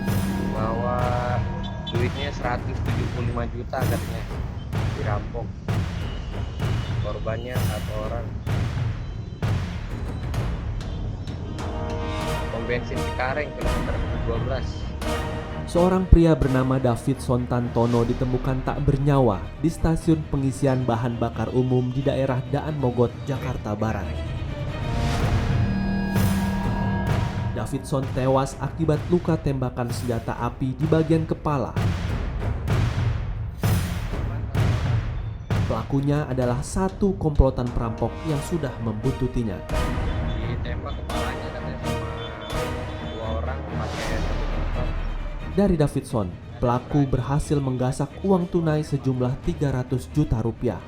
surat bahwa duitnya 175 juta katanya dirampok. Korbannya 1 orang. Pom bensin Cikareng kilometer 12. Seorang pria bernama Davidson Tantono ditemukan tak bernyawa di stasiun pengisian bahan bakar umum di daerah Daan Mogot, Jakarta Barat. Davidson tewas akibat luka tembakan senjata api di bagian kepala. Pelakunya adalah satu komplotan perampok yang sudah membuntutinya. Ditembak kepalanya katanya sama 2 orang pakai satu motor. Dari Davidson, pelaku berhasil menggasak uang tunai sejumlah 300 juta rupiah.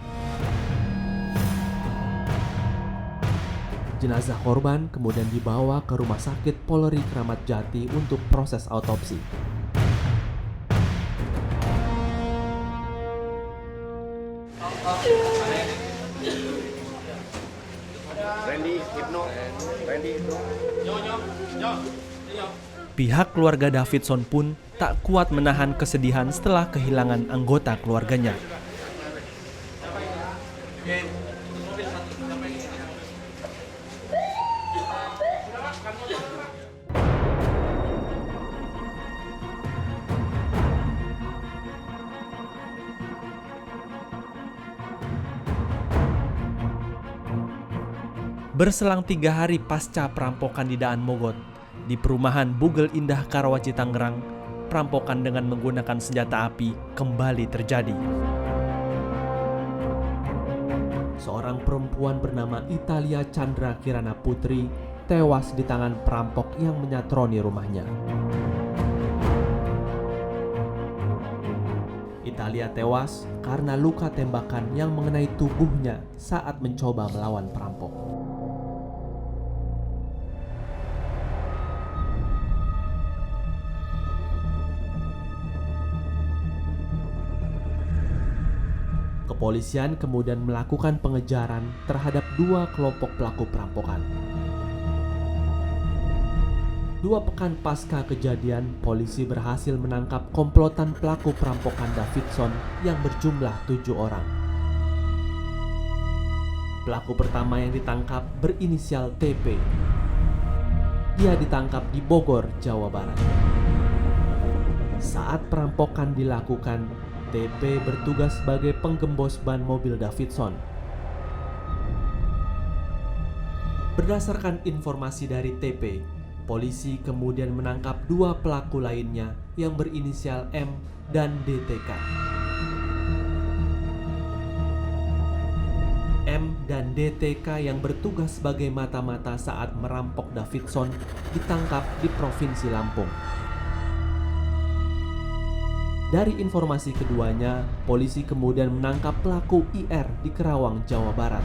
Jenazah korban kemudian dibawa ke Rumah Sakit Polri Kramat Jati untuk proses autopsi. Pihak keluarga Davidson pun tak kuat menahan kesedihan setelah kehilangan anggota keluarganya. Berselang 3 hari pasca perampokan di Daan Mogot, di perumahan Bugel Indah Karawaci Tangerang, perampokan dengan menggunakan senjata api kembali terjadi. Seorang perempuan bernama Italia Chandra Kirana Putri tewas di tangan perampok yang menyatroni rumahnya. Italia tewas karena luka tembakan yang mengenai tubuhnya saat mencoba melawan perampok. Kepolisian kemudian melakukan pengejaran terhadap 2 kelompok pelaku perampokan. 2 pekan pasca kejadian, polisi berhasil menangkap komplotan pelaku perampokan Davidson yang berjumlah 7 orang. Pelaku pertama yang ditangkap berinisial TP. Dia ditangkap di Bogor, Jawa Barat. Saat perampokan dilakukan, TP bertugas sebagai penggembos ban mobil Davidson. Berdasarkan informasi dari TP, polisi kemudian menangkap 2 pelaku lainnya yang berinisial M dan DTK. M dan DTK yang bertugas sebagai mata-mata saat merampok Davidson ditangkap di Provinsi Lampung. Dari informasi keduanya, polisi kemudian menangkap pelaku IR di Kerawang, Jawa Barat.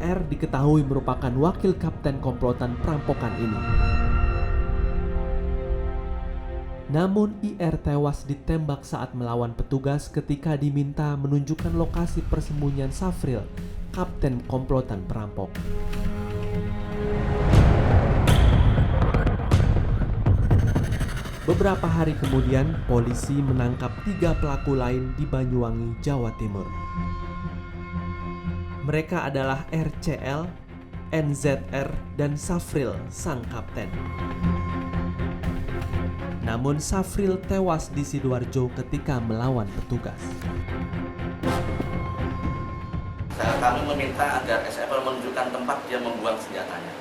IR diketahui merupakan wakil kapten komplotan perampokan ini. Namun IR tewas ditembak saat melawan petugas ketika diminta menunjukkan lokasi persembunyian Safril, kapten komplotan perampok. Beberapa hari kemudian, polisi menangkap 3 pelaku lain di Banyuwangi, Jawa Timur. Mereka adalah RCL, NZR, dan Safril, sang kapten. Namun Safril tewas di Sidoarjo ketika melawan petugas. Kami meminta agar SFL menunjukkan tempat dia membuang senjatanya.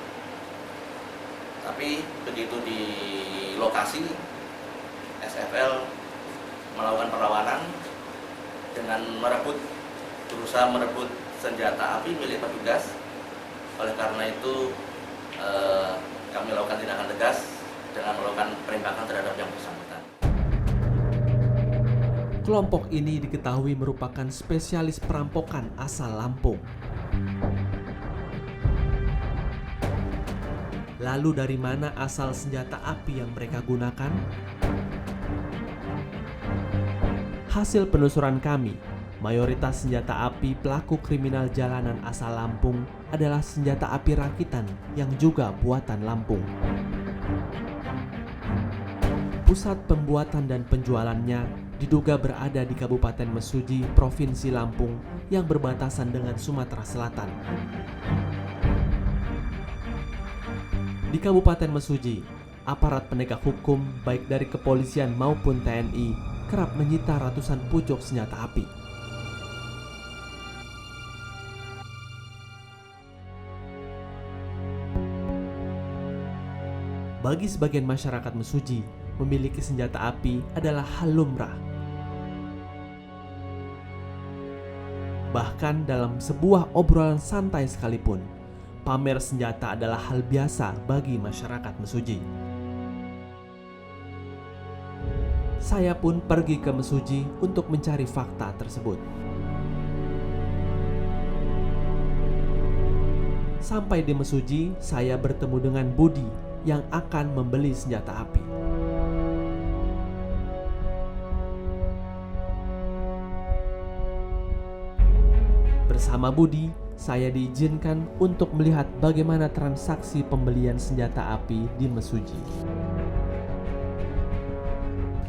Tapi begitu di lokasi, SFL melakukan perlawanan dengan berusaha merebut senjata api milik petugas. Oleh karena itu kami lakukan tindakan tegas dengan melakukan penembakan terhadap yang bersangkutan. Kelompok ini diketahui merupakan spesialis perampokan asal Lampung. Lalu dari mana asal senjata api yang mereka gunakan? Hasil penelusuran kami, mayoritas senjata api pelaku kriminal jalanan asal Lampung adalah senjata api rakitan yang juga buatan Lampung. Pusat pembuatan dan penjualannya diduga berada di Kabupaten Mesuji, Provinsi Lampung yang berbatasan dengan Sumatera Selatan. Di Kabupaten Mesuji, aparat penegak hukum baik dari kepolisian maupun TNI kerap menyita ratusan pucuk senjata api. Bagi sebagian masyarakat Mesuji, memiliki senjata api adalah hal lumrah. Bahkan dalam sebuah obrolan santai sekalipun, pamer senjata adalah hal biasa bagi masyarakat Mesuji. Saya pun pergi ke Mesuji untuk mencari fakta tersebut. Sampai di Mesuji, saya bertemu dengan Budi yang akan membeli senjata api. Bersama Budi, saya diizinkan untuk melihat bagaimana transaksi pembelian senjata api di Mesuji.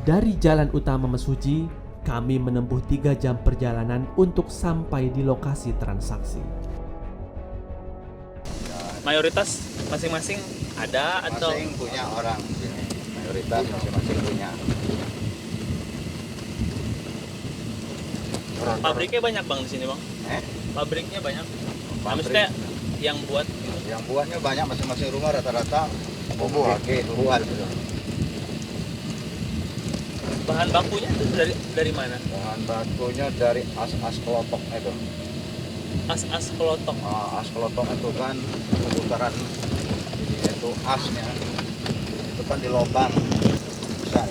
Dari jalan utama Mesuji, kami menempuh 3 jam perjalanan untuk sampai di lokasi transaksi. Mayoritas masing-masing ada atau Masing punya orang di sini. Mayoritas masing-masing punya. pabriknya banyak bang di sini bang? Pabriknya banyak. Maksudnya yang buat Yang buatnya banyak, masing-masing rumah rata-rata buat gitu. bahan bakunya itu dari mana? Bahan bakunya dari as kelotok itu. As kelotok. As kelotok itu kan putaran itu asnya. Itu kan di lubang besar.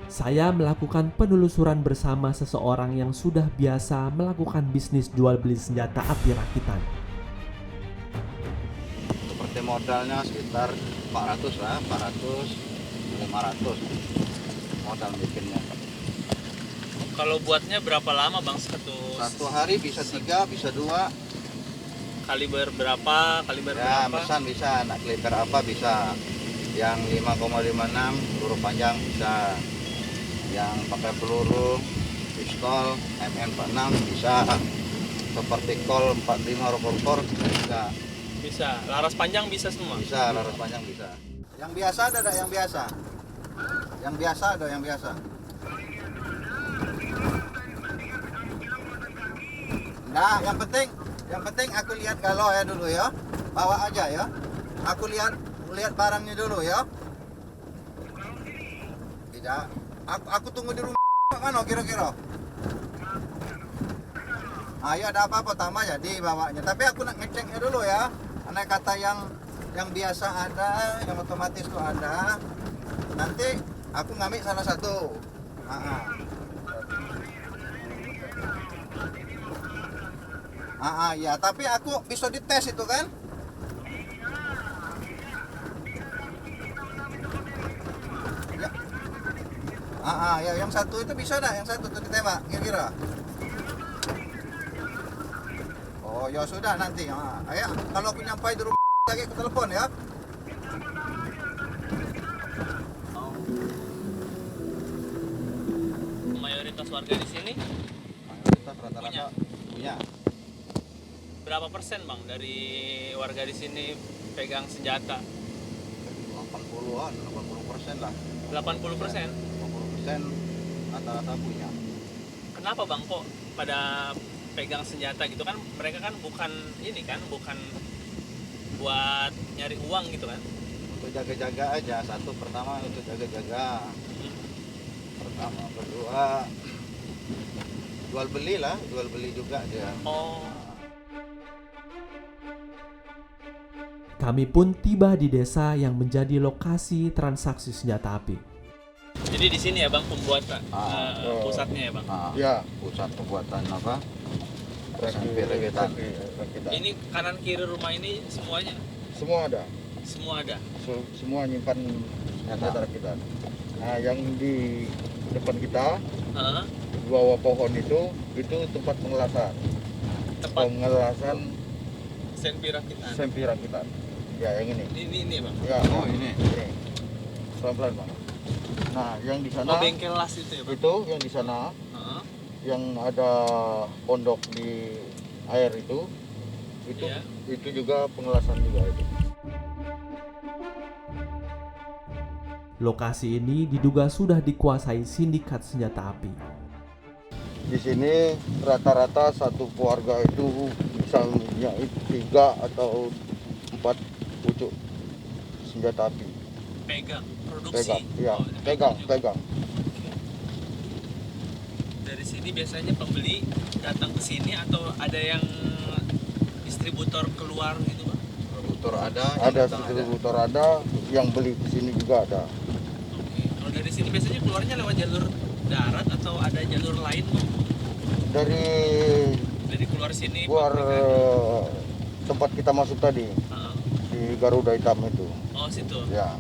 Saya melakukan penelusuran bersama seseorang yang sudah biasa melakukan bisnis jual beli senjata api rakitan. Seperti modalnya sekitar 400 lah, 400, 500 modal bikinnya. Kalau buatnya berapa lama bang Satu hari bisa 3, bisa 2. Kaliber berapa? Ya, mesan bisa, nak kaliber apa bisa. Yang 5,56 peluru panjang bisa. Yang pakai peluru pistol MM46 bisa. Seperti Kol 45 revolver bisa. Bisa. Laras panjang bisa semua. Bisa, laras panjang bisa. Yang biasa ada yang biasa. Yang biasa ada yang biasa. Nah, yang penting aku lihat galau ya dulu ya. Bawa aja ya. Aku lihat barangnya dulu ya. Tidak. Aku tunggu di rumah mana kira-kira. Ayo ada apa-apa tambah jadi bawanya. Tapi aku nak ngeceknya dulu ya. Andai kata yang biasa ada, yang otomatis tuh ada. Nanti aku ngambil salah satu. Ya, tapi aku bisa dites itu kan? Ya, yang satu itu bisa dah, yang satu tuh ditembak kira-kira. Oh, ya sudah nanti. Ayo, kalau aku nyampai di rumah lagi aku telepon ya. Mayoritas warga di sini Mayoritas rata-rata punya. berapa persen bang dari warga di sini pegang senjata? 80-an, 80% lah. 80%. 80% rata-rata punya. Kenapa bang kok pada pegang senjata gitu kan? Mereka kan bukan buat nyari uang gitu kan? Untuk jaga-jaga aja. Satu, pertama untuk jaga-jaga. Pertama, kedua jual beli juga dia. Oh. Kami pun tiba di desa yang menjadi lokasi transaksi senjata api. Jadi di sini ya Bang pembuatan pusatnya ya Bang. Ya, pusat pembuatan apa? SMP rakitan. Ini kanan kiri rumah ini semuanya Semua ada. semua ada. Semua nyimpan senjata rakitan. Nah, yang di depan kita Heeh. di bawah pohon itu tempat pengelasan. Tempat Pengelasan senpi rakitan. SMP rakitan. Ya, yang ini. Ini Bang. Ya, Oh, ini. Pelan-pelan, Bang. Nah, yang di sana Oh bengkel las itu ya Bang. itu yang di sana Heeh. yang ada pondok di air itu Iya. itu juga pengelasan juga itu. Lokasi ini diduga sudah dikuasai sindikat senjata api. Di sini rata-rata satu keluarga itu bisa punya 3 atau 4 pucuk senjata api. Pegang produksi. Pegang, ya, Oh, pegang. juga. Dari sini biasanya pembeli datang ke sini atau ada yang distributor keluar gitu Bang? Distributor ada, yang Ada datang distributor ada, yang beli di sini juga ada. Oke. Kalau dari sini biasanya keluarnya lewat jalur darat atau ada jalur lain Bang? Dari Keluar sini luar pabrikan. tempat kita masuk tadi Heeh. di Garuda Hitam itu. Oh situ. Ya.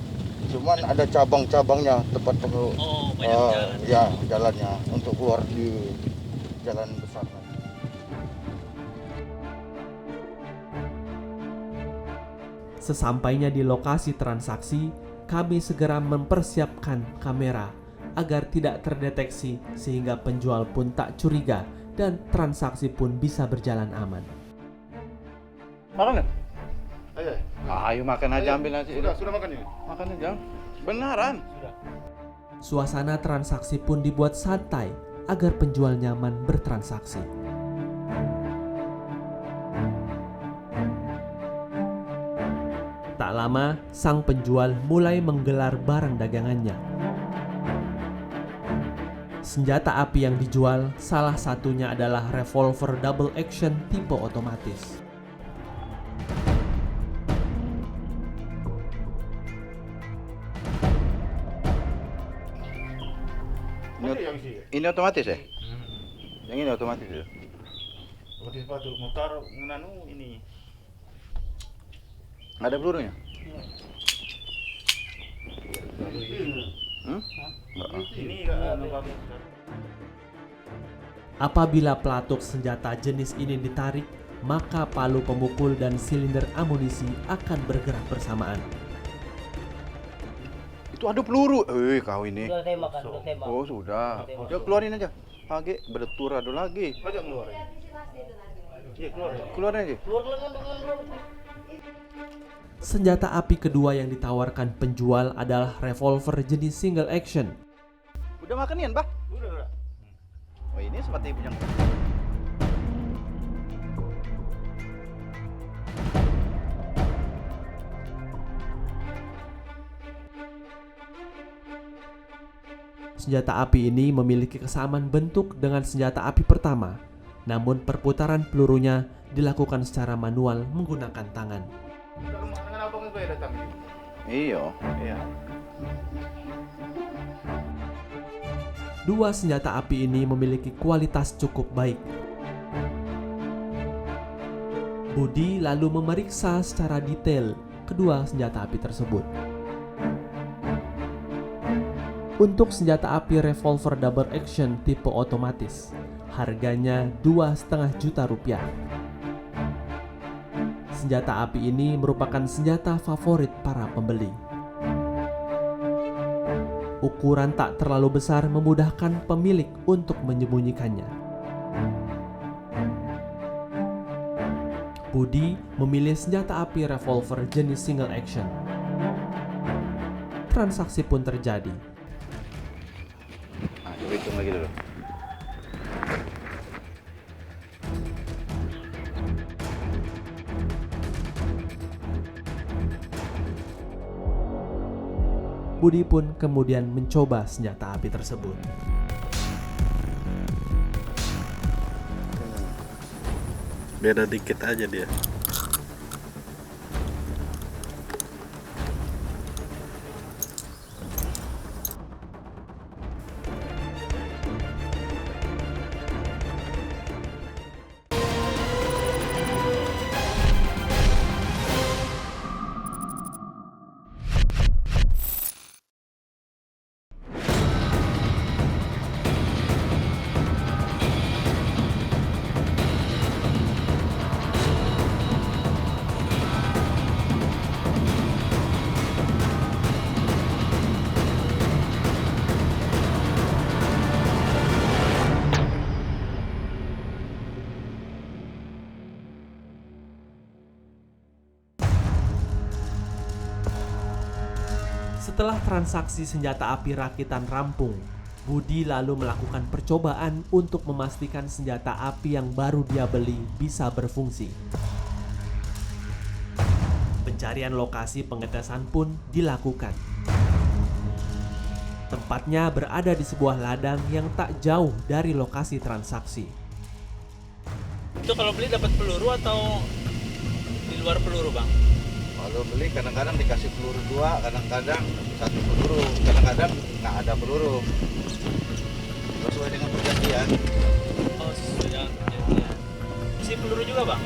Cuman ada cabang-cabangnya tempat Oh banyak jalan. ya jalannya untuk keluar di jalan besar. Sesampainya di lokasi transaksi, kami segera mempersiapkan kamera agar tidak terdeteksi sehingga penjual pun tak curiga dan transaksi pun bisa berjalan aman. Makan nggak? Ayo. Ayo makan aja, ambil nasi. Sudah makan ini. Makan aja. Beneran. Suasana transaksi pun dibuat santai agar penjual nyaman bertransaksi. Tak lama, sang penjual mulai menggelar barang dagangannya. Senjata api yang dijual salah satunya adalah revolver double action tipe otomatis. Ini otomatis ya? Yang ini otomatis ya? Seperti sepatu motor menanu ini. Ada pelurunya? Ini Apabila pelatuk senjata jenis ini ditarik, maka palu pemukul dan silinder amunisi akan bergerak bersamaan. Itu ada peluru. Kau ini. Sudah tembak kan, sudah tembak. Oh sudah. Ya keluarin aja. Lagi bertur ada lagi. aja keluar. Iya keluar. Keluarin aja. Keluar lengan dengan Senjata api kedua yang ditawarkan penjual adalah revolver jenis single action. Udah makan Ian, Bah? Udah. Oh ini seperti punya. Senjata api ini memiliki kesamaan bentuk dengan senjata api pertama, namun perputaran pelurunya dilakukan secara manual menggunakan tangan. Dengan apa kan saya datang? Iya. Dua senjata api ini memiliki kualitas cukup baik. Budi lalu memeriksa secara detail kedua senjata api tersebut. Untuk senjata api revolver double action tipe otomatis, harganya 2,5 juta rupiah. Senjata api ini merupakan senjata favorit para pembeli. Ukuran tak terlalu besar memudahkan pemilik untuk menyembunyikannya. Budi memilih senjata api revolver jenis single action. Transaksi pun terjadi. Nah, coba hitung lagi dulu. Budi pun kemudian mencoba senjata api tersebut. Beda dikit aja dia. Setelah transaksi senjata api rakitan rampung, Budi lalu melakukan percobaan untuk memastikan senjata api yang baru dia beli bisa berfungsi. Pencarian lokasi pengetesan pun dilakukan. Tempatnya berada di sebuah ladang yang tak jauh dari lokasi transaksi. Itu kalau beli dapat peluru atau di luar peluru, Bang? Kalau beli kadang-kadang dikasih peluru 2, kadang-kadang 1 peluru, kadang-kadang nggak ada peluru. Sesuai dengan perjanjian. Oh, sudah perjanjian. Isi peluru juga, Bang?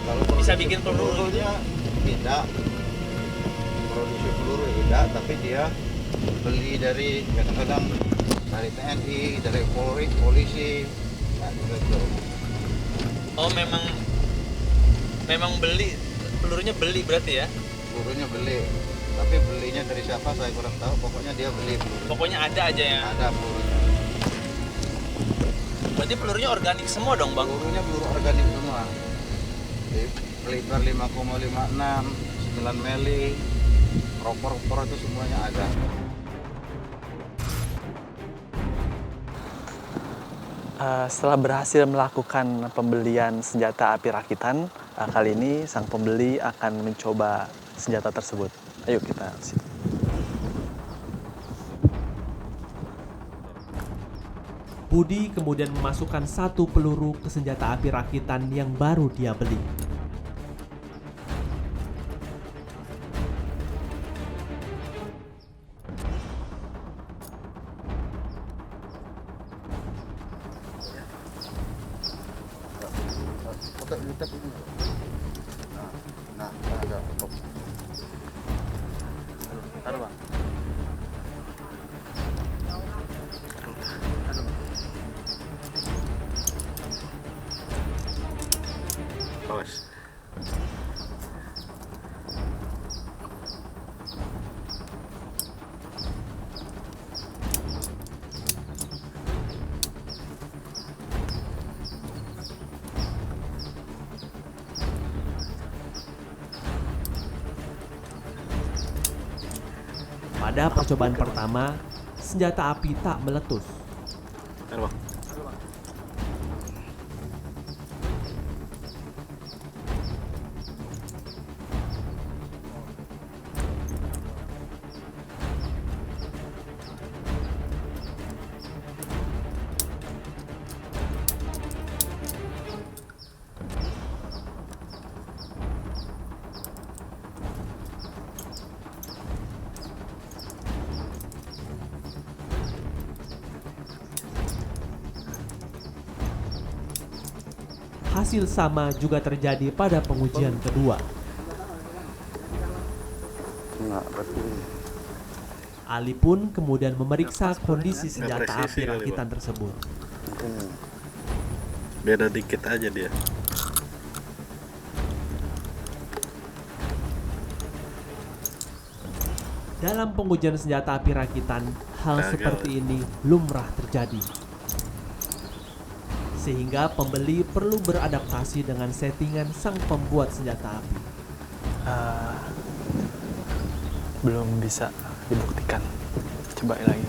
Kalau Bisa produksi bikin peluru pelurunya tidak. Produksi peluru tidak, tapi dia beli dari kadang-kadang dari TNI, dari Polri, polisi, nah, gitu. Oh, memang beli pelurunya beli berarti ya? Pelurunya beli, tapi belinya dari siapa saya kurang tahu. Pokoknya dia beli peluru. Pokoknya ada aja ya. Ada pelurunya. Berarti pelurunya organik semua dong, Bang? Pelurunya peluru organik semua. Di kaliber 5,56, 9 mili, propor itu semuanya ada. Setelah berhasil melakukan pembelian senjata api rakitan, kali ini sang pembeli akan mencoba senjata tersebut. Ayo kita siap. Budi kemudian memasukkan 1 peluru ke senjata api rakitan yang baru dia beli. Nah, ada. Taruh, Bang. Awas. Pada percobaan pertama, senjata api tak meletus. Taruh, Bang. Hasil sama juga terjadi pada pengujian kedua. Ali pun kemudian memeriksa kondisi senjata api rakitan tersebut. Beda dikit aja dia. Dalam pengujian senjata api rakitan, hal seperti ini lumrah terjadi. Sehingga pembeli perlu beradaptasi dengan settingan sang pembuat senjata api. Belum bisa dibuktikan. Coba lagi.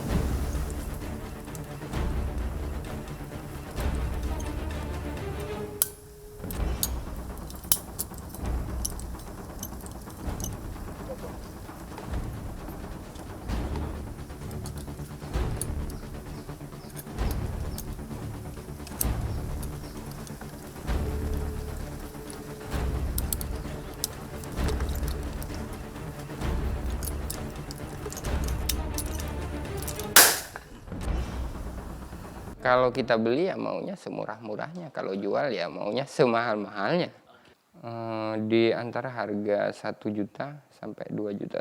Kalau kita beli ya maunya semurah-murahnya, kalau jual ya maunya semahal-mahalnya. Di antara harga 1 juta sampai 2,5 juta.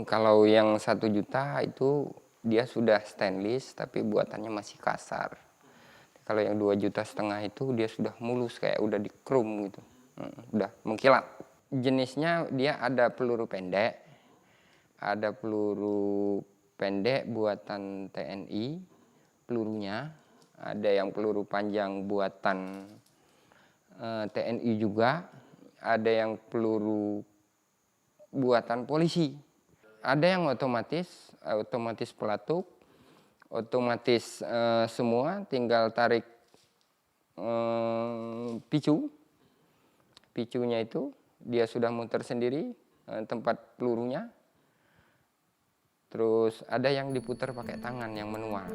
Kalau yang 1 juta itu dia sudah stainless tapi buatannya masih kasar. Kalau yang 2,5 juta itu dia sudah mulus kayak udah di chrome gitu. Udah mengkilat. Jenisnya dia ada peluru pendek. Ada peluru pendek buatan TNI. Pelurunya ada yang peluru panjang buatan TNI juga, ada yang peluru buatan polisi, ada yang otomatis pelatuk, otomatis semua, tinggal tarik picunya itu dia sudah muter sendiri tempat pelurunya. Terus ada yang diputar pakai tangan yang manual.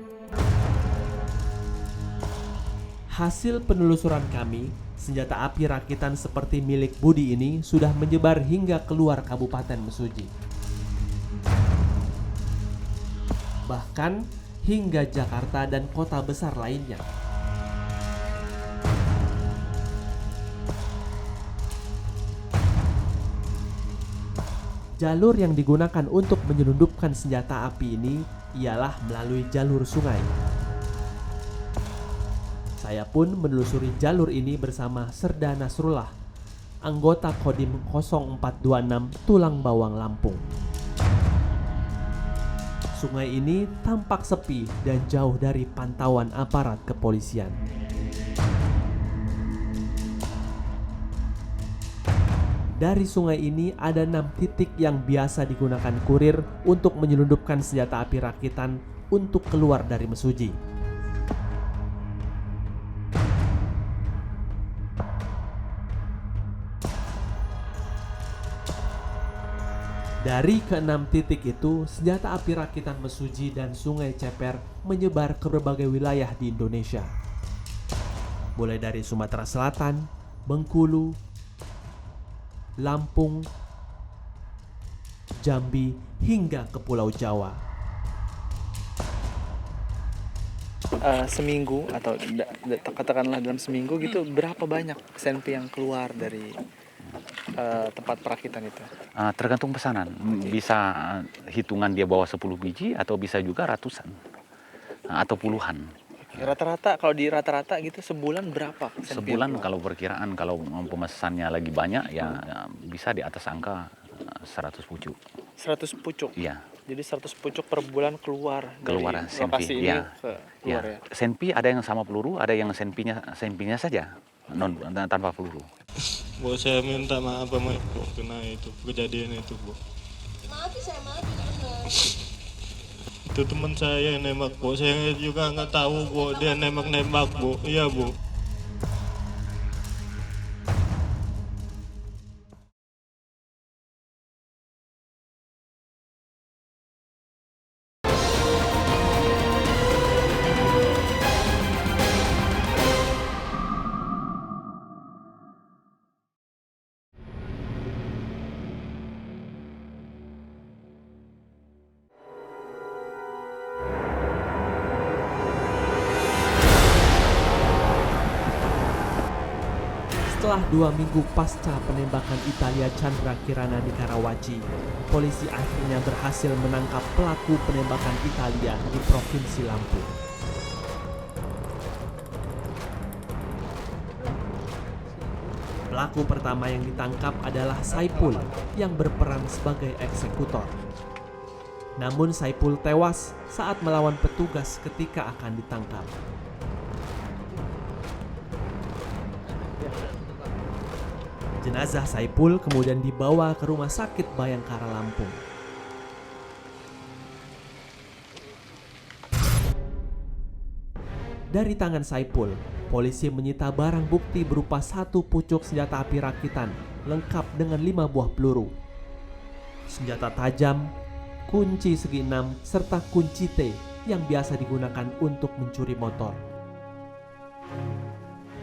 Hasil penelusuran kami, senjata api rakitan seperti milik Budi ini sudah menyebar hingga keluar Kabupaten Mesuji. Bahkan hingga Jakarta dan kota besar lainnya. Jalur yang digunakan untuk menyelundupkan senjata api ini ialah melalui jalur sungai. Saya pun menelusuri jalur ini bersama Serda Nasrullah, anggota Kodim 0426 Tulang Bawang, Lampung. Sungai ini tampak sepi dan jauh dari pantauan aparat kepolisian. Dari sungai ini ada 6 titik yang biasa digunakan kurir untuk menyelundupkan senjata api rakitan untuk keluar dari Mesuji. Dari ke-6 titik itu, senjata api rakitan Mesuji dan Sungai Ceper menyebar ke berbagai wilayah di Indonesia. Mulai dari Sumatera Selatan, Bengkulu, Lampung, Jambi, hingga ke Pulau Jawa. Seminggu atau katakanlah dalam seminggu gitu, berapa banyak senpi yang keluar dari tempat perakitan itu? Tergantung pesanan. Bisa hitungan dia bawa 10 biji atau bisa juga ratusan atau puluhan. Rata-rata kalau di rata-rata gitu sebulan berapa? Sebulan kalau perkiraan, kalau pemesannya lagi banyak ya bisa di atas angka 100 pucuk. 100 pucuk? Iya. Jadi 100 pucuk per bulan keluar dari lokasi ini keluar ya? Senpi ada yang sama peluru, ada yang senpinya saja tanpa peluru. Bu, saya minta maaf sama Ibu kena itu kejadian itu, Bu. Maaf, saya maaf benar. Itu teman saya yang nembak, Bu. Saya juga nggak tahu, Bu. Dia nembak, Bu. Iya, Bu. Setelah 2 minggu pasca penembakan Italia Chandra Kirana di Karawaci, polisi akhirnya berhasil menangkap pelaku penembakan Italia di Provinsi Lampung. Pelaku pertama yang ditangkap adalah Saipul yang berperan sebagai eksekutor. Namun Saipul tewas saat melawan petugas ketika akan ditangkap. Jenazah Saipul kemudian dibawa ke Rumah Sakit Bayangkara Lampung. Dari tangan Saipul, polisi menyita barang bukti berupa 1 pucuk senjata api rakitan lengkap dengan 5 buah peluru, senjata tajam, kunci segi 6, serta kunci T yang biasa digunakan untuk mencuri motor.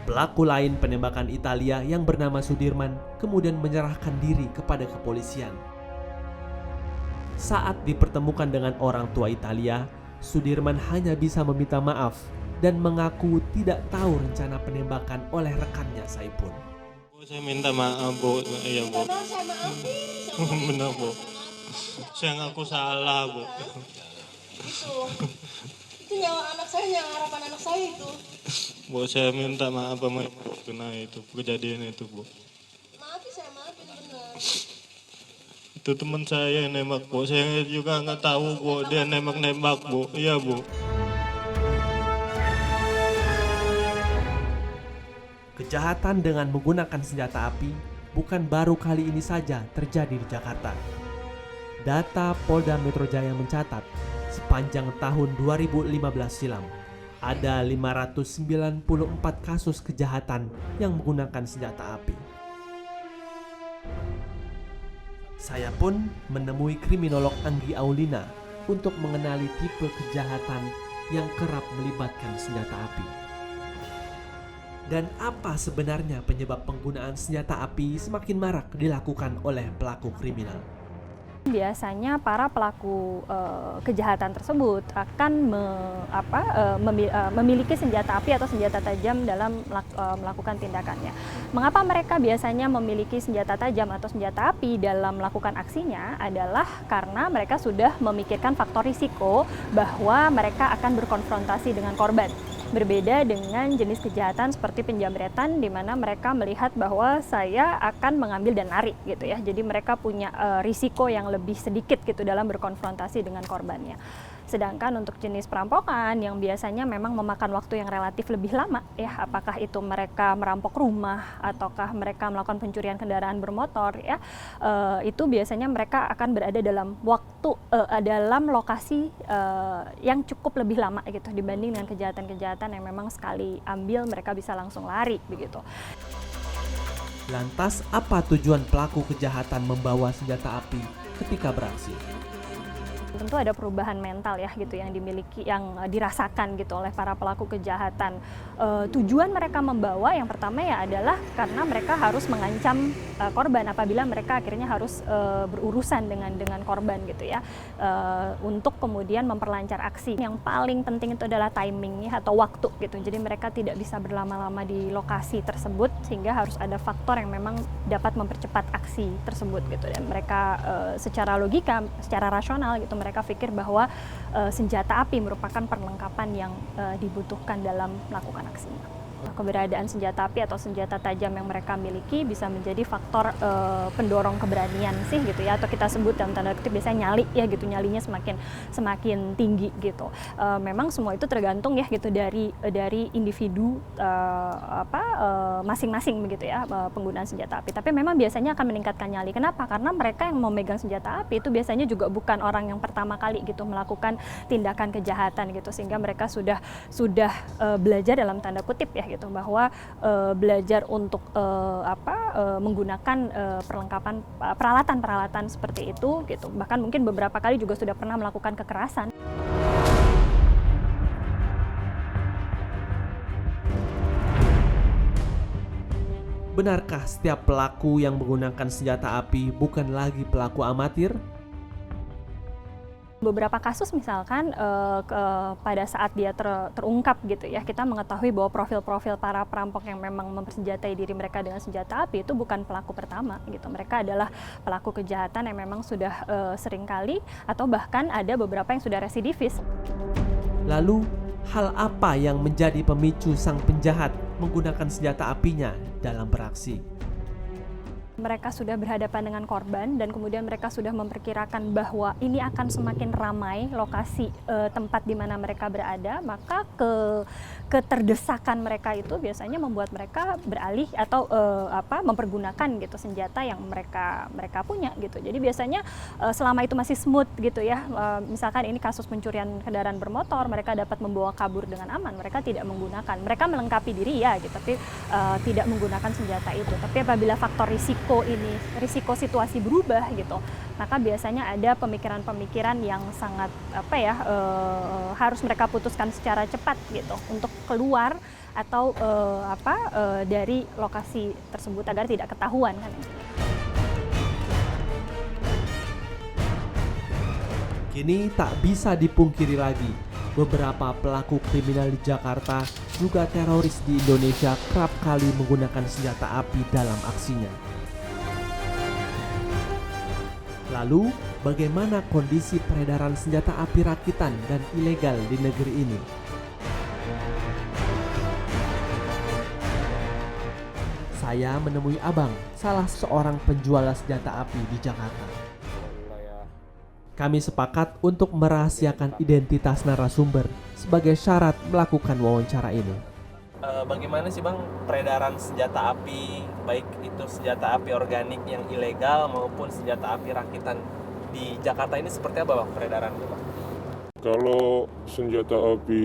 Pelaku lain penembakan Italia yang bernama Sudirman kemudian menyerahkan diri kepada kepolisian. Saat dipertemukan dengan orang tua Italia, Sudirman hanya bisa meminta maaf dan mengaku tidak tahu rencana penembakan oleh rekannya Saipul. Saya minta maaf, Bu. Iya, Bu. Benar, Bu. Saya ngaku salah, Bu. Itu nyawa anak saya, nyawa harapan anak saya itu. Bu, saya minta maaf sama Ibu kena itu kejadian itu, Bu. Maaf, saya maaf benar. Itu teman saya yang nembak, Bu. Saya juga nggak tahu, Bu. Dia nembak, Bu. Iya, Bu. Kejahatan dengan menggunakan senjata api bukan baru kali ini saja terjadi di Jakarta. Data Polda Metro Jaya mencatat, sepanjang tahun 2015 silam, ada 594 kasus kejahatan yang menggunakan senjata api. Saya pun menemui kriminolog Anggi Aulina untuk mengenali tipe kejahatan yang kerap melibatkan senjata api. Dan apa sebenarnya penyebab penggunaan senjata api semakin marak dilakukan oleh pelaku kriminal? Biasanya para pelaku kejahatan tersebut akan memiliki senjata api atau senjata tajam dalam melakukan tindakannya. Mengapa mereka biasanya memiliki senjata tajam atau senjata api dalam melakukan aksinya adalah karena mereka sudah memikirkan faktor risiko bahwa mereka akan berkonfrontasi dengan korban. Berbeda dengan jenis kejahatan seperti penjamretan, di mana mereka melihat bahwa saya akan mengambil dan lari gitu ya. Jadi mereka punya risiko yang lebih sedikit gitu dalam berkonfrontasi dengan korbannya. Sedangkan untuk jenis perampokan yang biasanya memang memakan waktu yang relatif lebih lama ya, apakah itu mereka merampok rumah ataukah mereka melakukan pencurian kendaraan bermotor ya, itu biasanya mereka akan berada dalam waktu dalam lokasi yang cukup lebih lama gitu dibanding dengan kejahatan-kejahatan yang memang sekali ambil mereka bisa langsung lari begitu. Lantas apa tujuan pelaku kejahatan membawa senjata api ketika beraksi? Tentu ada perubahan mental ya gitu yang dimiliki, yang dirasakan gitu oleh para pelaku kejahatan. Tujuan mereka membawa yang pertama ya adalah karena mereka harus mengancam korban apabila mereka akhirnya harus berurusan dengan korban gitu ya, untuk kemudian memperlancar aksi. Yang paling penting itu adalah timingnya atau waktu gitu. Jadi mereka tidak bisa berlama-lama di lokasi tersebut sehingga harus ada faktor yang memang dapat mempercepat aksi tersebut gitu. Dan mereka secara logika, secara rasional gitu mereka pikir bahwa senjata api merupakan perlengkapan yang dibutuhkan dalam melakukan aksinya. Keberadaan senjata api atau senjata tajam yang mereka miliki bisa menjadi faktor pendorong keberanian sih gitu ya, atau kita sebut dalam tanda kutip biasanya nyali ya gitu, nyalinya semakin tinggi gitu. Memang semua itu tergantung ya gitu dari individu masing-masing begitu ya penggunaan senjata api. Tapi memang biasanya akan meningkatkan nyali. Kenapa? Karena mereka yang memegang senjata api itu biasanya juga bukan orang yang pertama kali gitu melakukan tindakan kejahatan gitu, sehingga mereka sudah belajar dalam tanda kutip ya gitu, bahwa belajar untuk menggunakan peralatan seperti itu gitu. Bahkan mungkin beberapa kali juga sudah pernah melakukan kekerasan. Benarkah setiap pelaku yang menggunakan senjata api bukan lagi pelaku amatir? Beberapa kasus misalkan pada saat dia terungkap gitu ya, kita mengetahui bahwa profil-profil para perampok yang memang mempersenjatai diri mereka dengan senjata api itu bukan pelaku pertama gitu. Mereka adalah pelaku kejahatan yang memang sudah seringkali atau bahkan ada beberapa yang sudah residivis. Lalu, hal apa yang menjadi pemicu sang penjahat menggunakan senjata apinya dalam beraksi? Mereka sudah berhadapan dengan korban dan kemudian mereka sudah memperkirakan bahwa ini akan semakin ramai lokasi tempat di mana mereka berada, maka keterdesakan mereka itu biasanya membuat mereka beralih atau mempergunakan gitu senjata yang mereka punya gitu. Jadi biasanya selama itu masih smooth gitu ya, misalkan ini kasus pencurian kendaraan bermotor, mereka dapat membawa kabur dengan aman, mereka tidak menggunakan, mereka melengkapi diri ya gitu, tapi tidak menggunakan senjata itu. Tapi apabila faktor risiko situasi berubah gitu, maka biasanya ada pemikiran-pemikiran yang sangat harus mereka putuskan secara cepat gitu untuk keluar atau dari lokasi tersebut agar tidak ketahuan kan. Kini tak bisa dipungkiri lagi, beberapa pelaku kriminal di Jakarta juga teroris di Indonesia kerap kali menggunakan senjata api dalam aksinya. Lalu, bagaimana kondisi peredaran senjata api rakitan dan ilegal di negeri ini? Saya menemui Abang, salah seorang penjual senjata api di Jakarta. Kami sepakat untuk merahasiakan identitas narasumber sebagai syarat melakukan wawancara ini. Bagaimana sih Bang peredaran senjata api, baik itu senjata api organik yang ilegal maupun senjata api rakitan di Jakarta ini seperti apa Bang peredarannya Bang? Kalau senjata api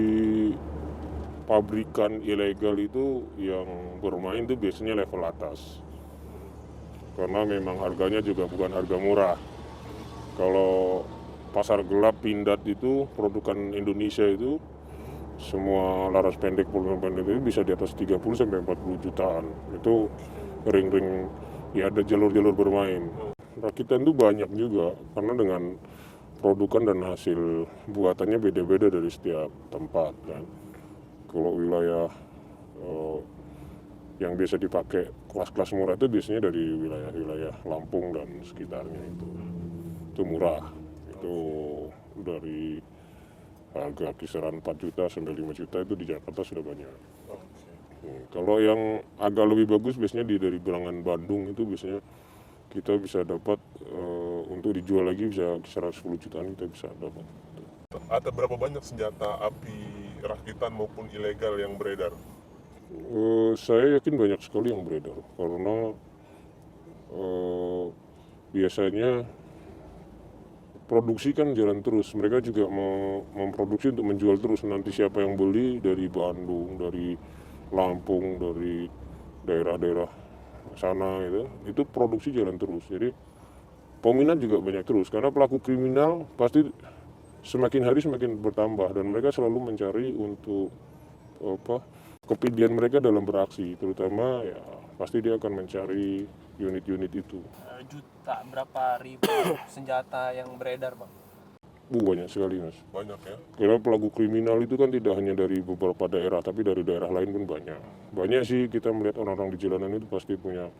pabrikan ilegal itu yang bermain itu biasanya level atas. Karena memang harganya juga bukan harga murah. Kalau pasar gelap pindad itu produkan Indonesia itu semua laras pendek, peluru pendek itu bisa di atas 30 sampai 40 jutaan. Itu ring-ring, ya ada jalur-jalur bermain. Rakitan itu banyak juga karena dengan produkan dan hasil buatannya beda-beda dari setiap tempat kan. Kalau wilayah yang biasa dipakai kelas-kelas murah itu biasanya dari wilayah-wilayah Lampung dan sekitarnya itu murah. Itu dari harga kisaran 4 juta sampai 5 juta itu di Jakarta sudah banyak. Kalau yang agak lebih bagus biasanya dari gelangan Bandung itu biasanya kita bisa dapat untuk dijual lagi bisa kisaran 10 jutaan kita bisa dapat. Ada berapa banyak senjata api rakitan maupun ilegal yang beredar? Saya yakin banyak sekali yang beredar karena biasanya produksi kan jalan terus. Mereka juga memproduksi untuk menjual terus. Nanti siapa yang beli dari Bandung, dari Lampung, dari daerah-daerah sana itu produksi jalan terus. Jadi peminat juga banyak terus karena pelaku kriminal pasti semakin hari semakin bertambah dan mereka selalu mencari untuk kepedihan mereka dalam beraksi, terutama ya pasti dia akan mencari unit-unit itu. Juta berapa ribu senjata yang beredar Bang? Banyak sekali Mas. Banyak ya. Karena pelaku kriminal itu kan tidak hanya dari beberapa daerah, tapi dari daerah lain pun banyak. Banyak sih kita melihat orang-orang di jalanan itu pasti punya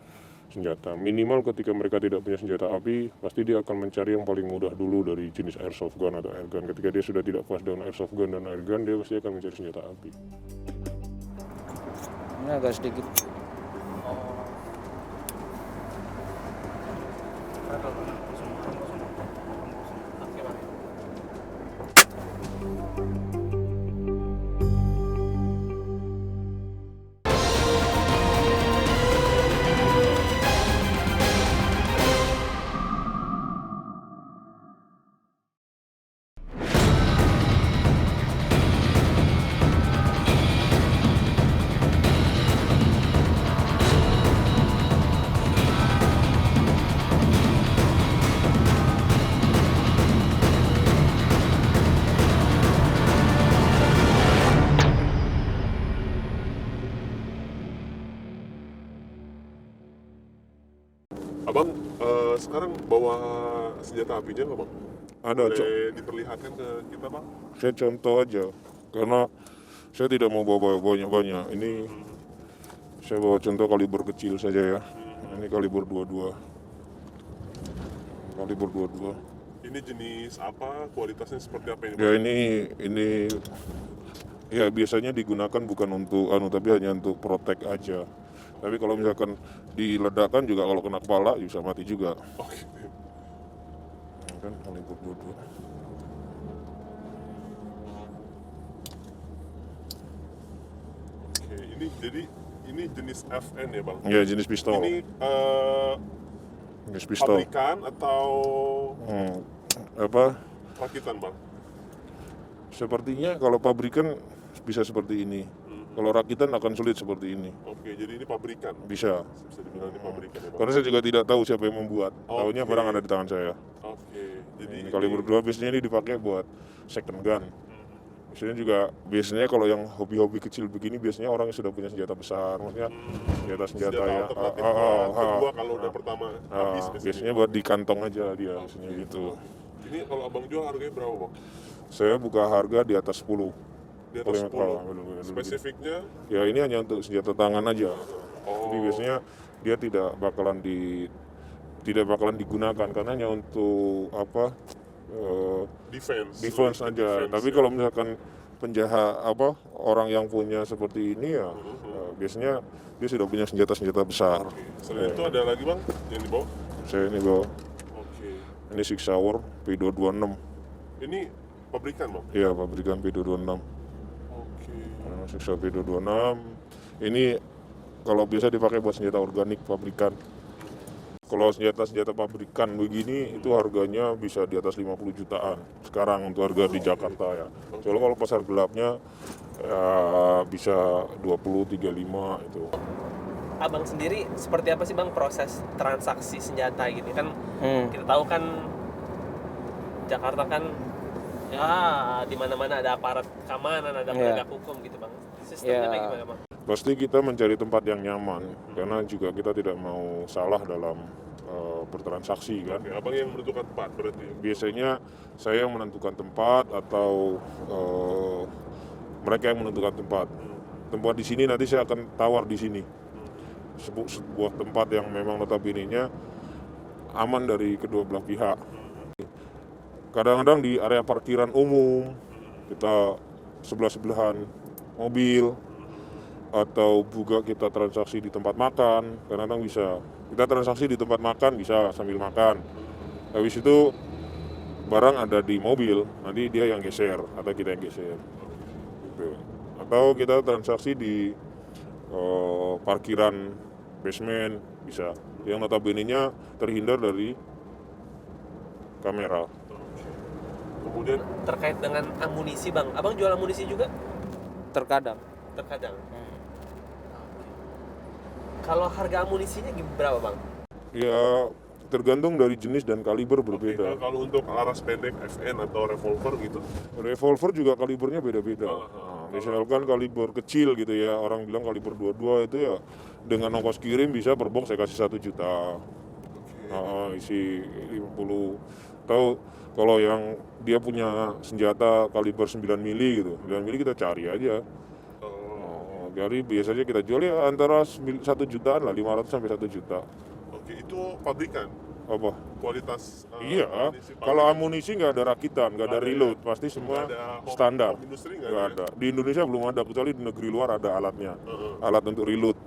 senjata. Minimal ketika mereka tidak punya senjata api, pasti dia akan mencari yang paling mudah dulu dari jenis airsoft gun atau air gun. Ketika dia sudah tidak puas dengan airsoft gun dan air gun, dia pasti akan mencari senjata api. Ini agak sedikit. Abang sekarang bawa senjata apinya nggak Bang? Ada, boleh diperlihatkan ke kita Bang? Saya contoh aja, karena saya tidak mau bawa banyak-banyak. Ini saya bawa contoh kaliber kecil saja ya. Ini kaliber 22. Kaliber 22. Ini jenis apa? Kualitasnya seperti apa ini? Ya ini ya biasanya digunakan bukan untuk tapi hanya untuk protek aja. Tapi kalau misalkan diledakkan juga kalau kena kepala bisa mati juga. Oke. Kan kaliber 22. Oke, ini jadi ini jenis FN ya Bang? Iya, jenis pistol. Ini jenis pistol. pabrikan atau rakitan Bang? Sepertinya kalau pabrikan bisa seperti ini. Kalau rakitan akan sulit seperti ini. Oke, jadi ini pabrikan? Bisa. Bisa dibilang ini pabrikan ya Bang? Karena saya juga tidak tahu siapa yang membuat. Tahunya barang ada di tangan saya. Oke, jadi ini kaliber 2 biasanya ini dipakai buat second gun. Biasanya kalau yang hobi-hobi kecil begini biasanya orang yang sudah punya senjata besar, maksudnya senjata ya. Kedua kalau udah pertama habis biasanya buat di kantong aja dia, biasanya gitu. Ini kalau abang jual harganya berapa Bang? Saya buka harga di atas 10. Di atas 10. Spesifiknya? Ya ini hanya untuk senjata tangan aja. Jadi biasanya dia tidak bakalan digunakan karena hanya untuk defense aja. Tapi kalau misalkan penjahat orang yang punya seperti ini ya biasanya dia sudah punya senjata besar. Selain itu ada lagi Bang yang dibawa? Saya ini bawa. Oke. Ini Sig Sauer P226. Ini pabrikan Bang? Iya, pabrikan P226. Oke. Sig Sauer P226. Ini kalau biasa dipakai buat senjata organik pabrikan. Kalau senjata pabrikan begini itu harganya bisa di atas 50 jutaan sekarang untuk harga di Jakarta ya. Soalnya kalau pasar gelapnya ya bisa 20, 35 itu. Abang sendiri seperti apa sih Bang proses transaksi senjata gini kan? Kita tahu kan Jakarta kan ya di mana-mana ada aparat keamanan, ada penegak hukum gitu Bang. Sistemnya kayak gimana Bang? Pasti kita mencari tempat yang nyaman karena juga kita tidak mau salah dalam bertransaksi kan. Oke, abang yang menentukan tempat berarti? Biasanya saya yang menentukan tempat atau mereka yang menentukan tempat. Tempat di sini nanti saya akan tawar di sini. Sebuah tempat yang memang notabene-nya aman dari kedua belah pihak. Kadang-kadang di area parkiran umum kita sebelah-sebelahan mobil, atau juga kita transaksi di tempat makan. Kadang-kadang bisa kita transaksi di tempat makan, bisa sambil makan. Habis itu barang ada di mobil, nanti dia yang geser atau kita yang geser gitu. Atau kita transaksi di parkiran basement bisa, yang notabene-nya terhindar dari kamera. Kemudian terkait dengan amunisi Bang, Abang jual amunisi juga? Terkadang. Kalau harga amunisinya berapa Bang? Ya tergantung dari jenis dan kaliber berbeda. kalau untuk laras pendek FN atau revolver gitu? Revolver juga kalibernya beda-beda. Misalkan kaliber kecil gitu ya, orang bilang kaliber 22 itu ya dengan ongkos kirim bisa per box saya kasih 1 juta. Isi 50. Tahu kalau yang dia punya senjata kaliber 9 mili gitu, 9 mili kita cari aja. Jadi biasanya kita jual ya antara 1 jutaan lah, 500 sampai 1 juta. Oke, itu pabrikan? Apa? Kualitas iya, kalau amunisi nggak ada rakitan, nggak ada reload, pasti semua standar. Nggak ada. Di Indonesia belum ada, kecuali di negeri luar ada alatnya, alat untuk reload.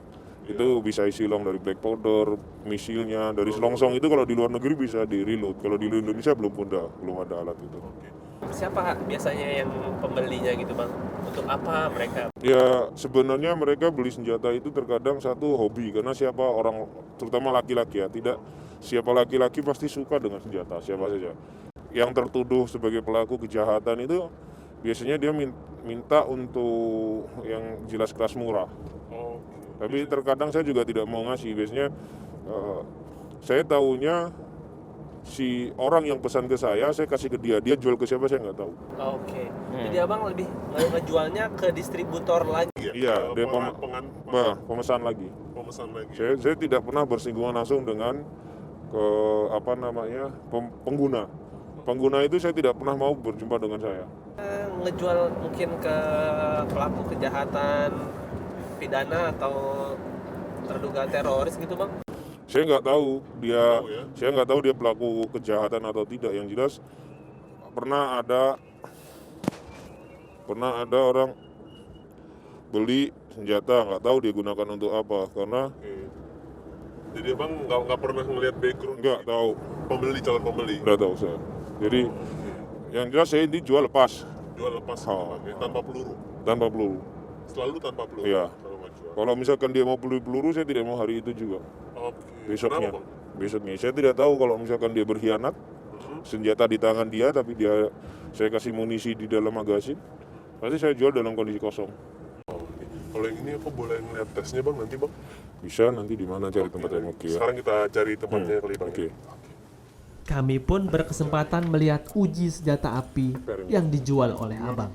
Itu bisa isi long dari black powder, misilnya, dari selongsong itu kalau di luar negeri bisa di reload. Kalau di Indonesia belum ada alat itu. Siapa biasanya yang pembelinya gitu Bang? Untuk apa mereka? Ya sebenarnya mereka beli senjata itu terkadang satu hobi, karena siapa orang, terutama laki-laki ya, tidak siapa laki-laki pasti suka dengan senjata, siapa saja. Yang tertuduh sebagai pelaku kejahatan itu biasanya dia minta untuk yang jelas kelas murah. Tapi terkadang saya juga tidak mau ngasih, biasanya saya tahunya si orang yang pesan ke saya kasih ke dia jual ke siapa saya nggak tahu. Oke. Jadi Abang lebih ngejualnya ke distributor lagi? Iya, dia pemesan lagi. Saya tidak pernah bersinggungan langsung dengan pengguna. Pengguna itu saya tidak pernah mau berjumpa dengan saya. Ngejual mungkin ke pelaku kejahatan pidana atau terduga teroris gitu Bang? Saya nggak tahu dia pelaku kejahatan atau tidak. Yang jelas pernah ada orang beli senjata, nggak tahu dia gunakan untuk apa, karena jadi Abang nggak pernah ngelihat background? Nggak tahu. Calon pembeli? Nggak tahu saya. Jadi yang jelas saya ini jual lepas. Tanpa peluru? Tanpa peluru. Selalu tanpa peluru? Iya. Kalau misalkan dia mau beli peluru, saya tidak mau hari itu juga. Besoknya. Saya tidak tahu kalau misalkan dia berkhianat, senjata di tangan dia, tapi saya kasih munisi di dalam magasin, pasti saya jual dalam kondisi kosong. Kalau yang ini aku boleh ngeliat tesnya Bang nanti Bang? Bisa, nanti di mana cari tempat yang oke. Sekarang kita cari tempatnya kali Bang. Kami pun berkesempatan melihat uji senjata api yang dijual oleh Abang.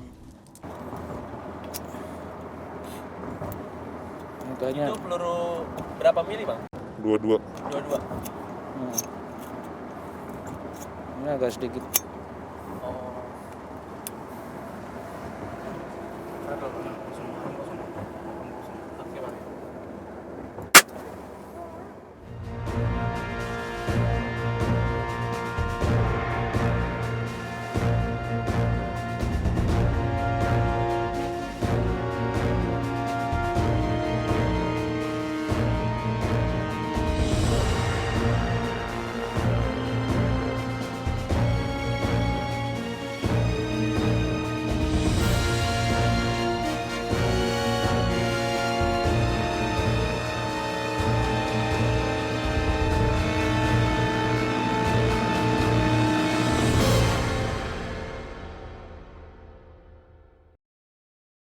Itu peluru berapa mili Bang? 22. Ini agak sedikit